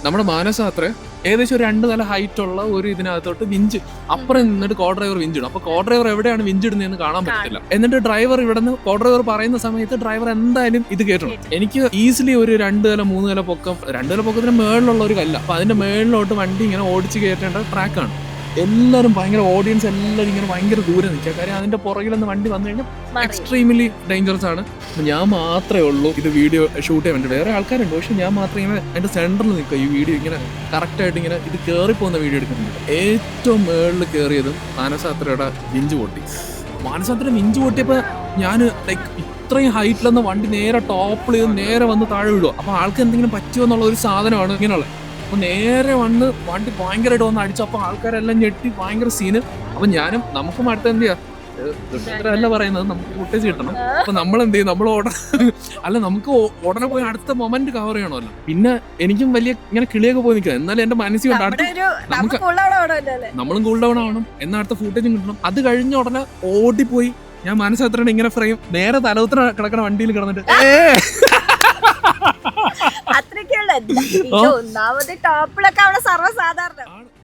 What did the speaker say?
നമ്മുടെ മാനസാത്ര ഏകദേശം ഒരു 2 നില ഹൈറ്റ് ഉള്ള ഒരു ഇതിനകത്തോട്ട് വിഞ്ച് അപ്പുറം നിന്നിട്ട് കോ ഡ്രൈവർ വിഞ്ചിടും. അപ്പൊ കോ ഡ്രൈവർ എവിടെയാണ് വിഞ്ചിടുന്നതെന്ന് കാണാൻ പറ്റത്തില്ല. എന്നിട്ട് ഡ്രൈവർ ഇവിടുന്ന് കോ ഡ്രൈവർ പറയുന്ന സമയത്ത് ഡ്രൈവർ എന്തായാലും ഇത് കേട്ടണം. എനിക്ക് ഈസിലി ഒരു 2 നില 3 നില പൊക്കം, 2 നില പൊക്കത്തിന് മേളിലുള്ള ഒരു കല്ല. അപ്പൊ അതിന്റെ മേളിലോട്ട് വണ്ടി ഇങ്ങനെ ഓടിച്ച് കയറ്റേണ്ട ട്രാക്കാണ്. എല്ലാവരും ഭയങ്കര ഓഡിയൻസ് എല്ലാവരും ഇങ്ങനെ ഭയങ്കര ദൂരെ നിൽക്കുക. കാര്യം അതിന്റെ പുറകിലൊന്ന് വണ്ടി വന്നു കഴിഞ്ഞാൽ എക്സ്ട്രീംലി ഡേഞ്ചറസ് ആണ്. ഞാൻ മാത്രമേ ഉള്ളൂ ഇത് വീഡിയോ ഷൂട്ട് ചെയ്യാൻ വേണ്ടി. വേറെ ആൾക്കാരുണ്ട്, പക്ഷെ ഞാൻ മാത്രമേ ഇങ്ങനെ എന്റെ സെന്ററിൽ നിൽക്കുക. ഈ വീഡിയോ ഇങ്ങനെ കറക്റ്റ് ആയിട്ട് ഇങ്ങനെ ഇത് കയറി പോകുന്ന വീഡിയോ എടുക്കുന്നുണ്ട്. ഏറ്റവും മേളിൽ കയറിയതും മാനസാത്രയുടെ വിഞ്ച് പൊട്ടി. മാനസാത്ര വിഞ്ച് പൊട്ടിയപ്പോ ഞാൻ ലൈക്ക് ഇത്രയും ഹൈറ്റിലെന്ന വണ്ടി നേരെ ടോപ്പിൽ നേരെ വന്ന് താഴെ വിടുക. അപ്പൊ ആൾക്ക് എന്തെങ്കിലും പറ്റുമോ എന്നുള്ള ഒരു സാധനമാണ് ഇങ്ങനെയുള്ളത്. അപ്പൊ നേരെ വന്ന് വണ്ടി ഭയങ്കരമായിട്ട് വന്ന് അടിച്ചപ്പോൾ ആൾക്കാരെല്ലാം ഞെട്ടി, ഭയങ്കര സീന്. അപ്പൊ ഞാനും നമുക്കും അടുത്ത് എന്ത് ചെയ്യാം, അല്ല പറയുന്നത് നമുക്ക് ഫുട്ടേജ് കിട്ടണം. അപ്പൊ നമ്മൾ എന്ത് ചെയ്യും, നമ്മൾ അല്ല നമുക്ക് ഉടനെ പോയി അടുത്ത മൊമെന്റ് കവർ ചെയ്യണമല്ലോ. പിന്നെ എനിക്കും വലിയ ഇങ്ങനെ കിളിയൊക്കെ പോയി നിൽക്കുക. എന്നാലും എന്റെ മനസ്സിൽ കൊണ്ട് അടുത്ത് നമുക്ക് നമ്മളും കൂൾ ഡൗൺ ആവണം, എന്നാൽ അടുത്ത ഫുട്ടേജും കിട്ടണം. അത് കഴിഞ്ഞ ഉടനെ ഓടിപ്പോയി ഞാൻ മനസ്സത്ര ഇങ്ങനെ ഫ്രെയിം നേരെ തലവുത്തര കിടക്കണ വണ്ടിയിൽ കിടന്നിട്ട് അത്രയ്ക്കുള്ള ഒന്നാമത് ടോപ്പിലൊക്കെ അവിടെ സർവ്വസാധാരണ.